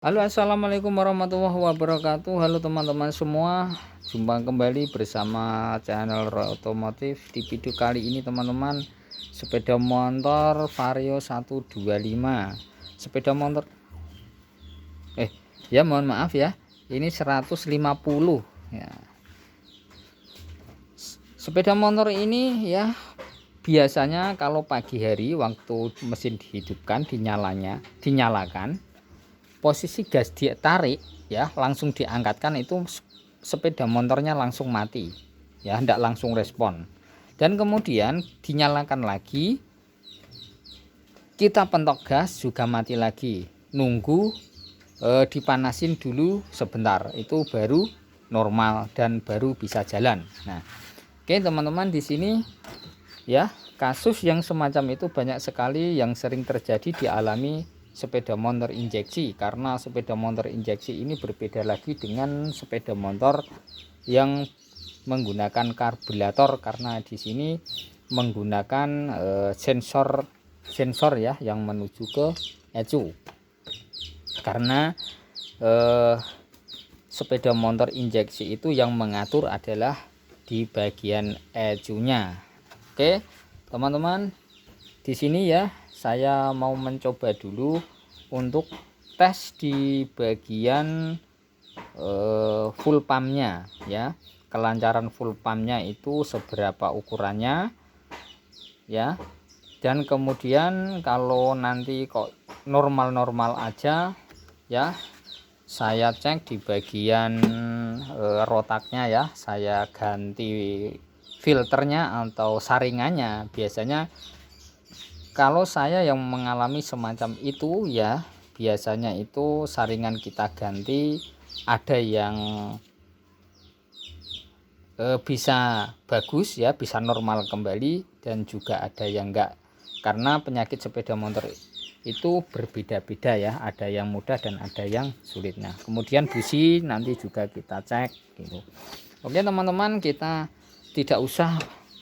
Halo, assalamualaikum warahmatullahi wabarakatuh. Halo teman-teman semua, jumpa kembali bersama channel Roy Otomotif. Di video kali ini teman-teman, sepeda motor Vario 125, sepeda motor ya mohon maaf ya, ini 150 ya. Sepeda motor ini ya biasanya kalau pagi hari waktu mesin dihidupkan, dinyalakan, posisi gas dia tarik ya, langsung diangkatkan, itu sepeda motornya langsung mati ya, tidak langsung respon. Dan kemudian dinyalakan lagi, kita pentok gas juga mati lagi, nunggu dipanasin dulu sebentar, itu baru normal dan baru bisa jalan. Nah, oke teman-teman, di sini ya kasus yang semacam itu banyak sekali yang sering terjadi dialami sepeda motor injeksi, karena sepeda motor injeksi ini berbeda lagi dengan sepeda motor yang menggunakan karburator, karena di sini menggunakan sensor ya yang menuju ke ECU. Karena sepeda motor injeksi itu yang mengatur adalah di bagian ECU-nya. Oke teman-teman, di sini ya saya mau mencoba dulu untuk tes di bagian full pumpnya ya, kelancaran full pumpnya itu seberapa ukurannya ya. Dan kemudian kalau nanti kok normal-normal aja ya, saya cek di bagian rotaknya ya, saya ganti filternya atau saringannya. Biasanya kalau saya yang mengalami semacam itu ya, biasanya itu saringan kita ganti, ada yang bisa bagus ya, bisa normal kembali, dan juga ada yang enggak, karena penyakit sepeda motor itu berbeda-beda ya, ada yang mudah dan ada yang sulit. Nah kemudian busi nanti juga kita cek gitu. Oke teman-teman, kita tidak usah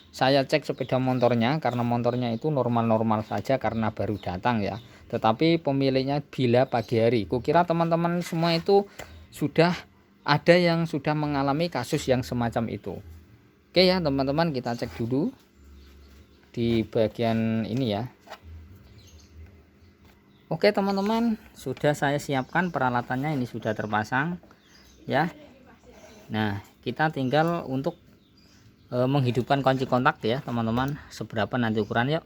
saya cek sepeda motornya karena motornya itu normal-normal saja karena baru datang ya, tetapi pemiliknya bila pagi hari. Kukira teman-teman semua itu sudah ada yang sudah mengalami kasus yang semacam itu. Oke ya teman-teman, kita cek dulu di bagian ini ya. Oke teman-teman, sudah saya siapkan peralatannya, ini sudah terpasang ya. Nah kita tinggal untuk menghidupkan kunci kontak ya teman-teman, seberapa nanti ukuran yuk.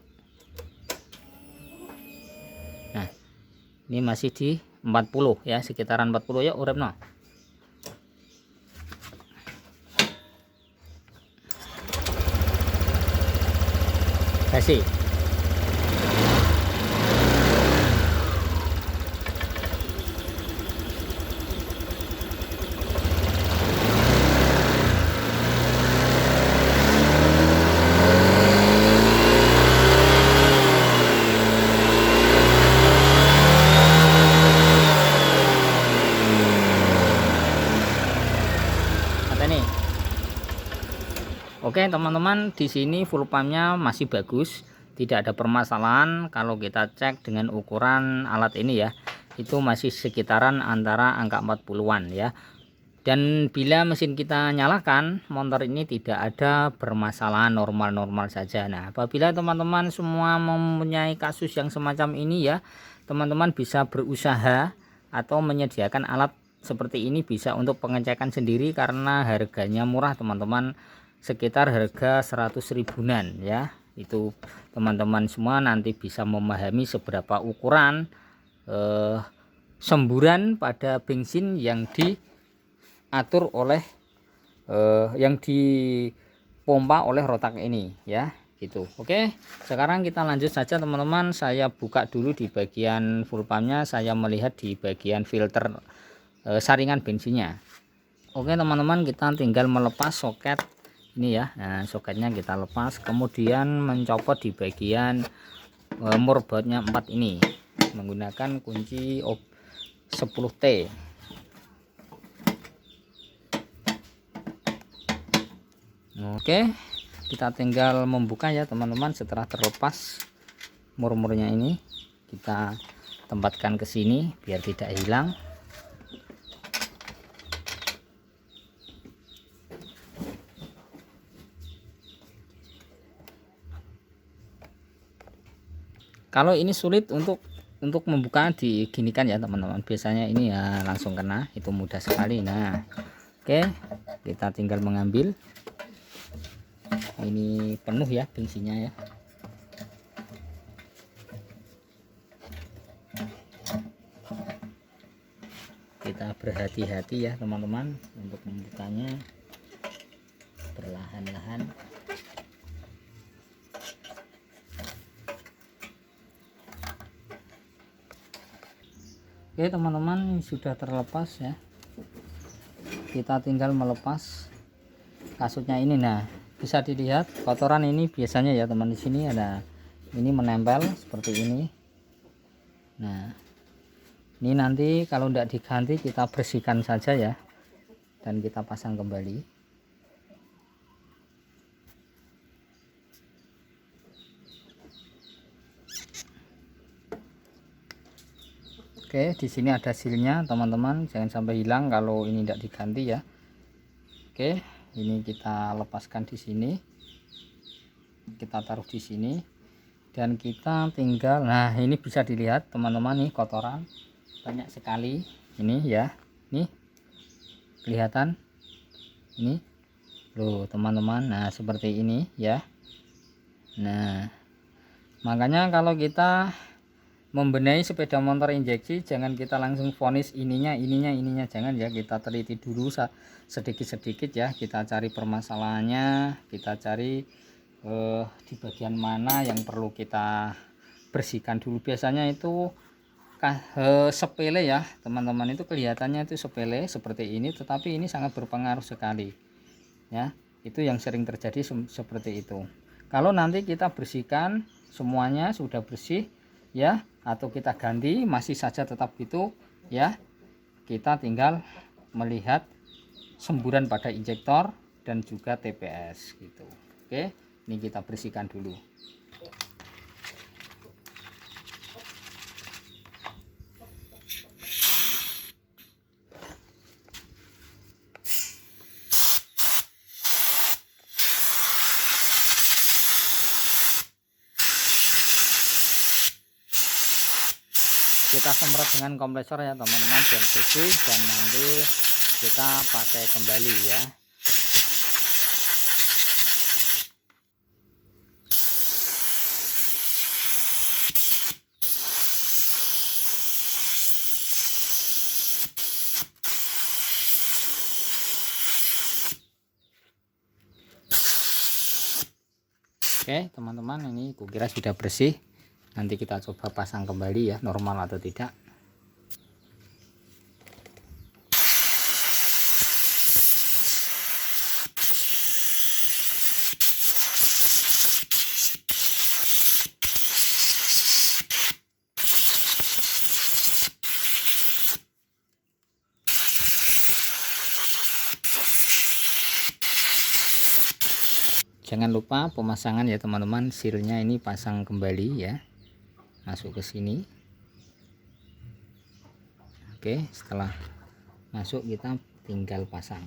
Nah ini masih di 40 ya, sekitaran 40 yuk urepno. Kasih nih. Oke teman-teman, di sini full pumpnya masih bagus, tidak ada permasalahan. Kalau kita cek dengan ukuran alat ini ya, itu masih sekitaran antara angka 40-an ya. Dan bila mesin kita nyalakan, motor ini tidak ada permasalahan, normal-normal saja. Nah apabila teman-teman semua mempunyai kasus yang semacam ini ya, teman-teman bisa berusaha atau menyediakan alat seperti ini, bisa untuk pengecekan sendiri karena harganya murah teman-teman, sekitar harga 100 ribuan ya. Itu teman-teman semua nanti bisa memahami seberapa ukuran semburan pada bensin yang diatur oleh yang dipompa oleh rotak ini ya gitu. Oke sekarang kita lanjut saja teman-teman, saya buka dulu di bagian full pumpnya, saya melihat di bagian filter saringan bensinnya. Oke teman-teman, kita tinggal melepas soket ini ya. Nah soketnya kita lepas, kemudian mencopot di bagian murbautnya 4 ini menggunakan kunci 10T. Oke kita tinggal membuka ya teman-teman. Setelah terlepas murmurnya ini, kita tempatkan ke sini biar tidak hilang. Kalau ini sulit untuk membuka, diginikan ya teman-teman. Biasanya ini ya langsung kena, itu mudah sekali. Nah, oke, kita tinggal mengambil. Ini penuh ya bensinnya ya. Kita berhati-hati ya teman-teman untuk membukanya, perlahan-lahan. Oke teman-teman, sudah terlepas ya. Kita tinggal melepas kasutnya ini. Nah, bisa dilihat kotoran ini biasanya ya teman, di sini ada ini menempel seperti ini. Nah, ini nanti kalau tidak diganti kita bersihkan saja ya, dan kita pasang kembali. Oke, di sini ada silnya teman-teman, jangan sampai hilang kalau ini tidak diganti ya. Oke, ini kita lepaskan di sini, kita taruh di sini, dan kita tinggal. Nah, ini bisa dilihat teman-teman, nih kotoran banyak sekali ini ya. Nih kelihatan ini loh teman-teman. Nah, seperti ini ya. Nah, makanya kalau kita membenahi sepeda motor injeksi, jangan kita langsung vonis ininya, jangan ya. Kita teliti dulu sedikit-sedikit ya, kita cari permasalahannya, kita cari di bagian mana yang perlu kita bersihkan dulu. Biasanya itu sepele ya teman-teman, itu kelihatannya itu sepele seperti ini, tetapi ini sangat berpengaruh sekali ya. Itu yang sering terjadi seperti itu. Kalau nanti kita bersihkan semuanya sudah bersih ya, atau kita ganti masih saja tetap gitu ya, kita tinggal melihat semburan pada injektor dan juga TPS gitu. Oke, ini kita bersihkan dulu. Kita semprot dengan kompresor ya teman-teman, biar bersih, dan nanti kita pakai kembali ya. Oke teman-teman, ini kukira sudah bersih. Nanti kita coba pasang kembali ya, normal atau tidak. Jangan lupa pemasangan ya teman-teman, silnya ini pasang kembali ya, masuk ke sini. Oke, setelah masuk kita tinggal pasang.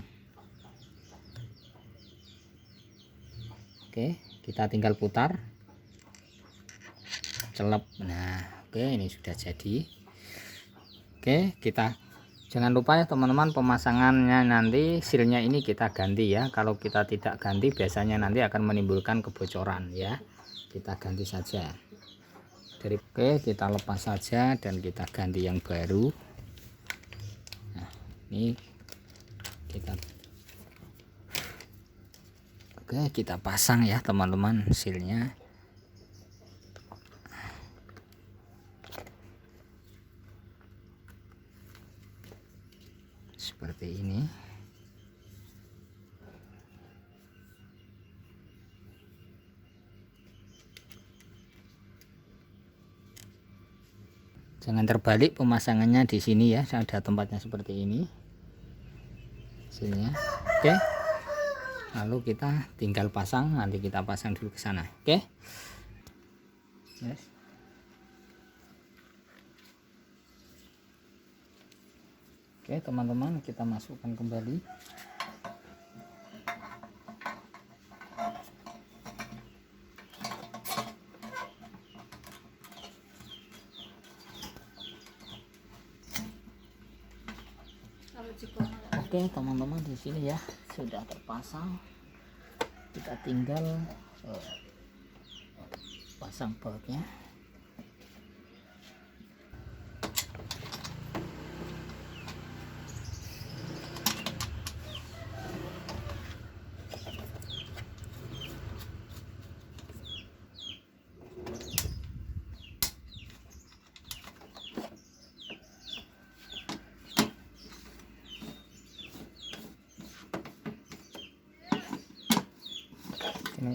Oke, kita tinggal putar, celep. Nah, oke, ini sudah jadi. Oke, kita jangan lupa ya teman-teman, pemasangannya nanti silnya ini kita ganti ya. Kalau kita tidak ganti biasanya nanti akan menimbulkan kebocoran ya. Kita ganti saja. Oke, kita lepas saja dan kita ganti yang baru. Nah, ini kita pasang ya teman-teman silnya. Seperti ini. Jangan terbalik pemasangannya di sini ya, ada tempatnya seperti ini silnya. Oke, lalu kita tinggal pasang, nanti kita pasang dulu ke sana. Oke, yes. Oke teman-teman, kita masukkan kembali. Oke teman-teman, di sini ya sudah terpasang, kita tinggal pasang bautnya. Ini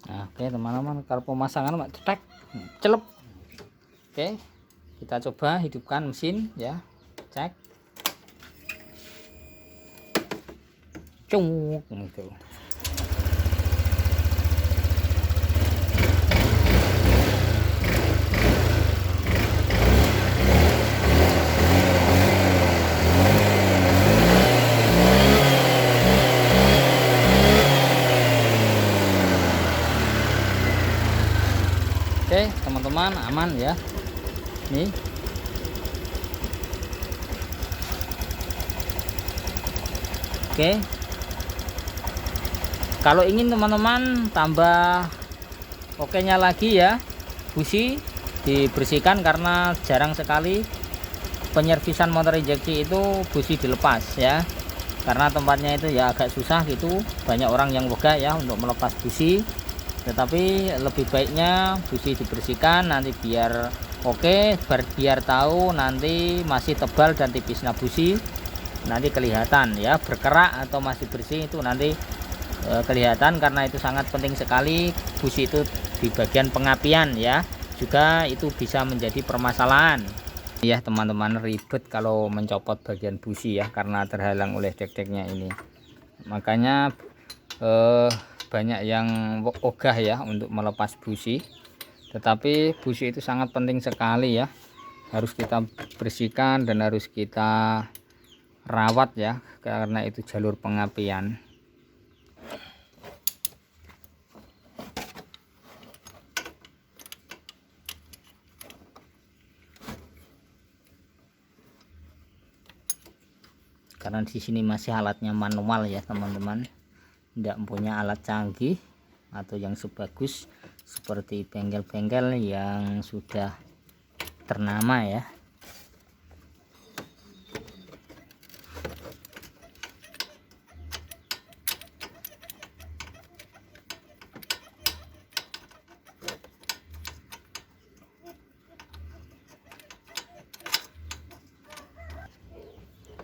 nah, oke teman-teman, kalau pemasangan cetek celup. Oke, kita coba hidupkan mesin ya, cek, cung gitu. Oke teman-teman, aman ya. Nih, oke, kalau ingin teman-teman tambah okenya lagi ya, busi dibersihkan karena jarang sekali penyervisan motor injeksi itu busi dilepas ya, karena tempatnya itu ya agak susah gitu, banyak orang yang wegah ya untuk melepas busi. Tetapi lebih baiknya busi dibersihkan nanti biar oke, biar tahu nanti masih tebal dan tipisnya busi, nanti kelihatan ya, berkerak atau masih bersih itu nanti kelihatan, karena itu sangat penting sekali busi itu di bagian pengapian ya, juga itu bisa menjadi permasalahan ya teman-teman. Ribet kalau mencopot bagian busi ya, karena terhalang oleh dek-deknya ini, makanya banyak yang ogah ya untuk melepas busi. Tetapi busi itu sangat penting sekali ya, harus kita bersihkan dan harus kita rawat ya, karena itu jalur pengapian. Karena di sini masih alatnya manual ya teman-teman, tidak punya alat canggih atau yang sebagus seperti bengkel-bengkel yang sudah ternama ya.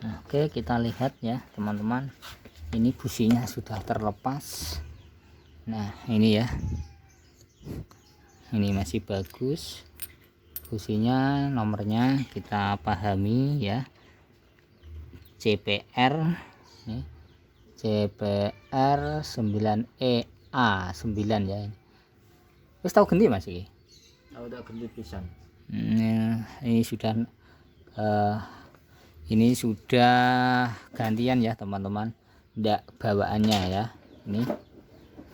Nah, oke, kita lihat ya teman-teman, ini businya sudah terlepas. Nah ini ya, ini masih bagus businya, nomornya kita pahami ya, CPR nih, CPR 9EA 9 ya. Wis tahu ganti Mas iki? Tahu tak ganti pisan. Ini sudah ini sudah gantian ya teman-teman, ndak bawaannya ya ini.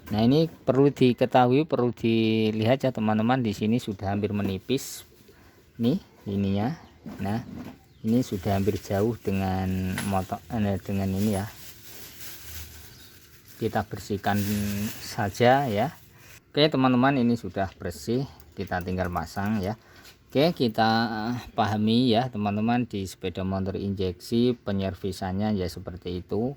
Nah ini perlu diketahui, perlu dilihat ya teman-teman, di sini sudah hampir menipis nih ininya. Nah ini sudah hampir jauh dengan motor dengan ini ya, kita bersihkan saja ya. Oke teman-teman, ini sudah bersih, kita tinggal pasang ya. Oke, kita pahami ya teman-teman, di sepeda motor injeksi penyervisannya ya seperti itu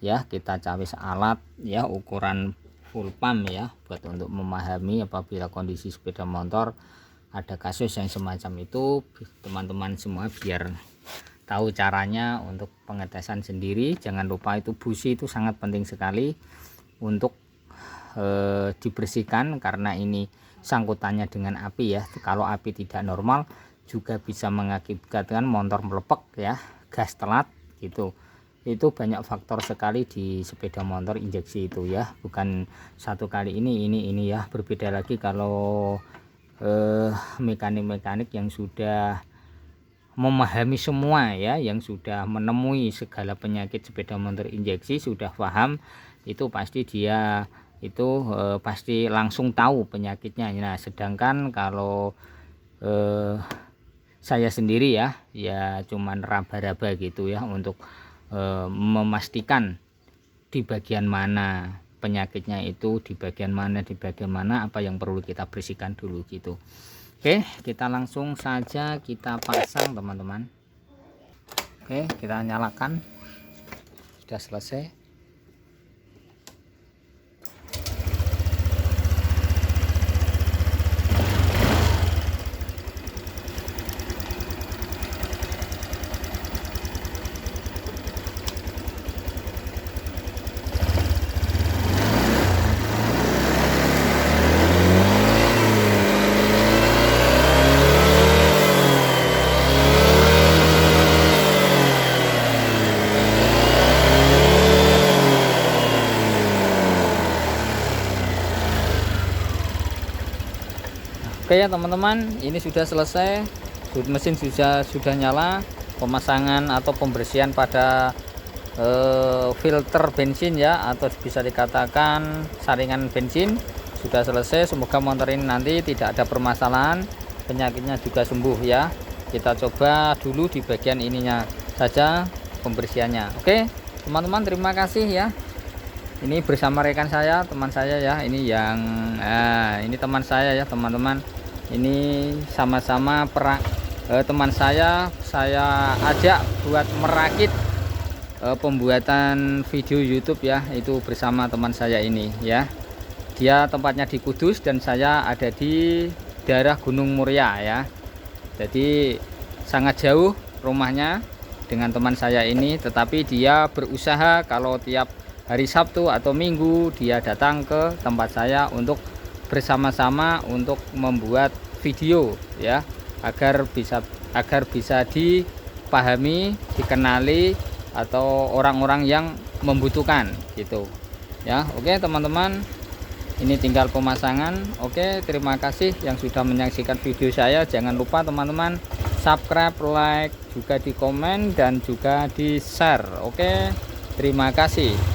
ya. Kita cawis alat ya, ukuran full pump ya, buat untuk memahami apabila kondisi sepeda motor ada kasus yang semacam itu, teman-teman semua biar tahu caranya untuk pengetesan sendiri. Jangan lupa itu busi itu sangat penting sekali untuk dibersihkan, karena ini sangkutannya dengan api ya. Kalau api tidak normal juga bisa mengakibatkan motor melepek ya, gas telat gitu. itu banyak faktor sekali di sepeda motor injeksi itu ya, bukan satu kali ini ya. Berbeda lagi kalau mekanik-mekanik yang sudah memahami semua ya, yang sudah menemui segala penyakit sepeda motor injeksi, sudah paham, itu pasti dia itu pasti langsung tahu penyakitnya. Nah, sedangkan kalau saya sendiri ya cuman raba-raba gitu ya untuk memastikan di bagian mana penyakitnya, itu di bagian mana apa yang perlu kita bersihkan dulu gitu. Oke, kita langsung saja kita pasang teman-teman. Oke, kita nyalakan. Sudah selesai. Oke ya teman-teman, ini sudah selesai, mesin sudah nyala. Pemasangan atau pembersihan pada filter bensin ya, atau bisa dikatakan saringan bensin sudah selesai. Semoga motor ini nanti tidak ada permasalahan, penyakitnya juga sembuh ya. Kita coba dulu di bagian ininya saja pembersihannya. Oke teman-teman, terima kasih ya. Ini bersama rekan saya, teman saya ya, ini yang ini teman saya ya teman-teman. Ini sama-sama teman saya ajak buat merakit pembuatan video YouTube ya, itu bersama teman saya ini ya. Dia tempatnya di Kudus dan saya ada di daerah Gunung Muria ya. Jadi sangat jauh rumahnya dengan teman saya ini, tetapi dia berusaha kalau tiap hari Sabtu atau Minggu dia datang ke tempat saya untuk bersama-sama untuk membuat video ya, agar bisa dipahami, dikenali atau orang-orang yang membutuhkan gitu ya. Oke teman-teman, ini tinggal pemasangan. Oke, terima kasih yang sudah menyaksikan video saya. Jangan lupa teman-teman subscribe, like, juga di komen dan juga di share. Oke, terima kasih.